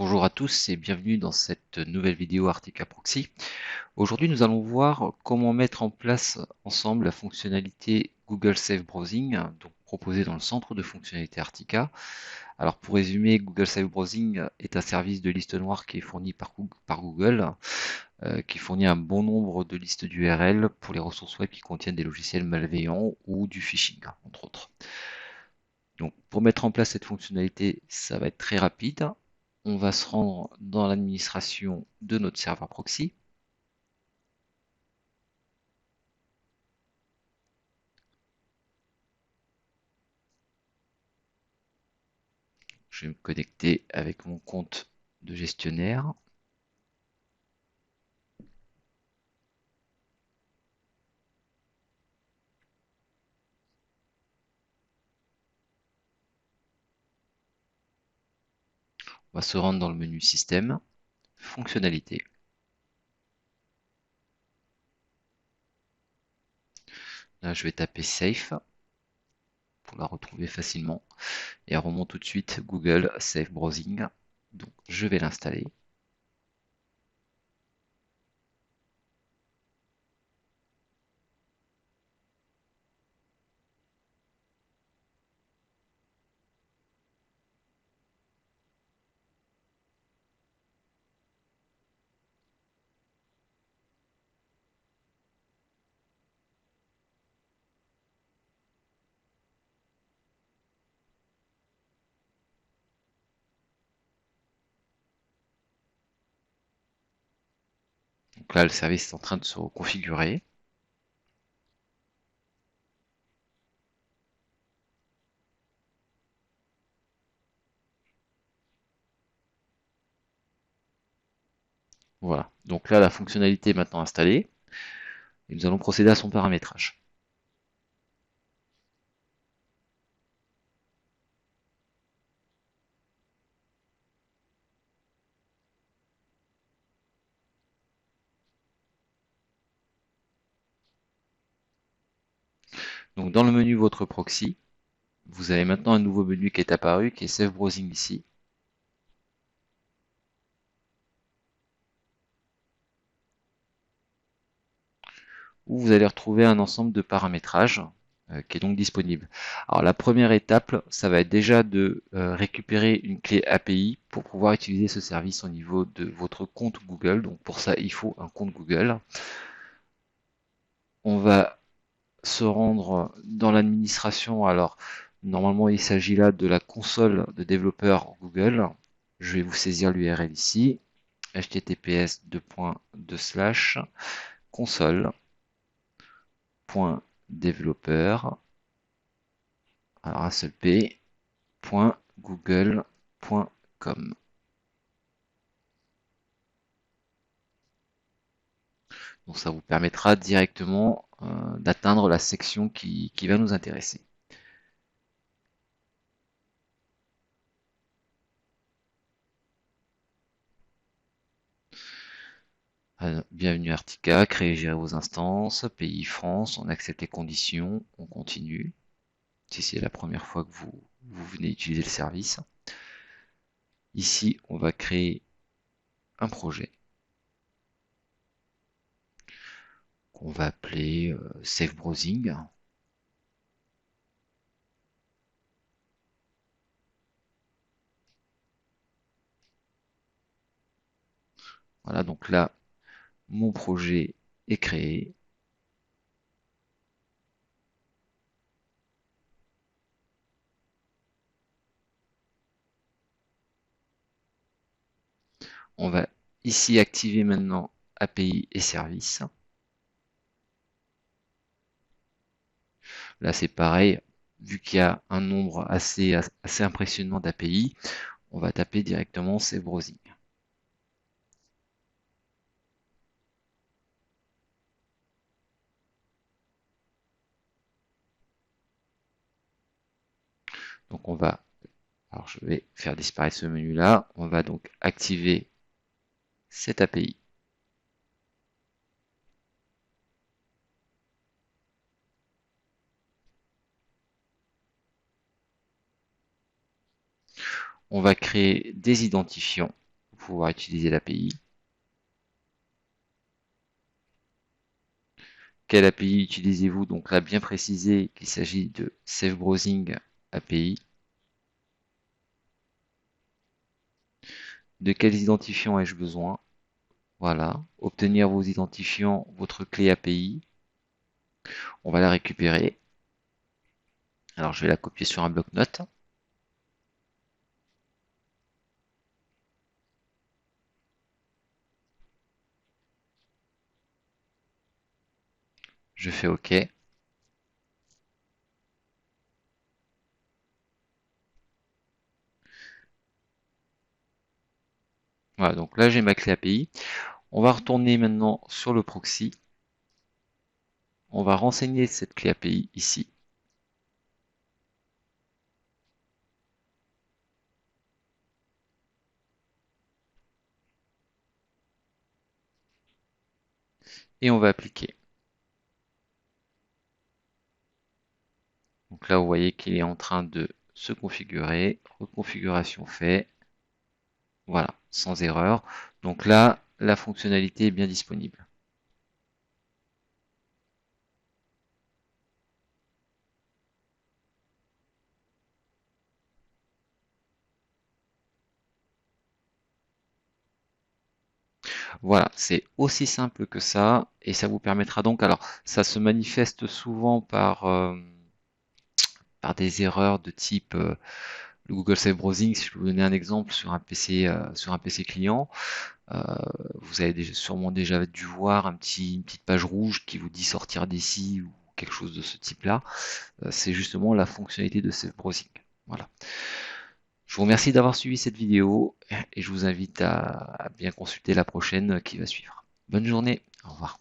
Bonjour à tous et bienvenue dans cette nouvelle vidéo Artica Proxy. Aujourd'hui, nous allons voir comment mettre en place ensemble la fonctionnalité Google Safe Browsing, donc proposée dans le centre de fonctionnalité Artica. Alors pour résumer, Google Safe Browsing est un service de liste noire qui est fourni par Google, qui fournit un bon nombre de listes d'URL pour les ressources web qui contiennent des logiciels malveillants ou du phishing, entre autres. Donc pour mettre en place cette fonctionnalité, ça va être très rapide. On va se rendre dans l'administration de notre serveur proxy. Je vais me connecter avec mon compte de gestionnaire. On va se rendre dans le menu Système, Fonctionnalités. Là, je vais taper Safe pour la retrouver facilement. Et elle remonte tout de suite Google Safe Browsing. Donc, je vais l'installer. Donc là, le service est en train de se reconfigurer. Voilà. Donc là, la fonctionnalité est maintenant installée. Et nous allons procéder à son paramétrage. Donc dans le menu Votre proxy, vous avez maintenant un nouveau menu qui est apparu, qui est Safe Browsing ici. Où vous allez retrouver un ensemble de paramétrages qui est donc disponible. Alors la première étape, ça va être déjà de récupérer une clé API pour pouvoir utiliser ce service au niveau de votre compte Google. Donc pour ça, il faut un compte Google. On va se rendre dans l'administration. Alors normalement, il s'agit là de la console de développeur Google. Je vais vous saisir l'URL ici, https://console.développeur, alors un seul P, .google.com. Donc ça vous permettra directement d'atteindre la section qui va nous intéresser. Bienvenue Artica, créer et gérer vos instances, pays France, on accepte les conditions, on continue. Si c'est la première fois que vous venez utiliser le service. Ici, on va créer un projet qu'on va appeler Safe Browsing. Voilà, donc là, mon projet est créé. On va ici activer maintenant API et services. Là, c'est pareil, vu qu'il y a un nombre assez impressionnant d'API, on va taper directement Safe Browsing. Donc alors je vais faire disparaître ce menu-là. On va donc activer cette API. On va créer des identifiants pouvoir utiliser l'API. Quelle API utilisez-vous? Donc là, bien préciser qu'il s'agit de Safe Browsing API. De quels identifiants ai-je besoin? Voilà. Obtenir vos identifiants, votre clé API. On va la récupérer. Alors, je vais la copier sur un bloc-notes. Je fais OK. Voilà, donc là, j'ai ma clé API. On va retourner maintenant sur le proxy. On va renseigner cette clé API ici. Et on va appliquer. Donc là, vous voyez qu'il est en train de se configurer. Reconfiguration fait. Voilà, sans erreur. Donc là, la fonctionnalité est bien disponible. Voilà, c'est aussi simple que ça, et ça vous permettra donc, alors ça se manifeste souvent par des erreurs de type le Google Safe Browsing. Si je vous donner un exemple sur un PC client, euh, vous avez sûrement déjà dû voir une petite page rouge qui vous dit sortir d'ici ou quelque chose de ce type-là. C'est justement la fonctionnalité de Safe Browsing. Voilà. Je vous remercie d'avoir suivi cette vidéo et je vous invite à bien consulter la prochaine qui va suivre. Bonne journée, au revoir.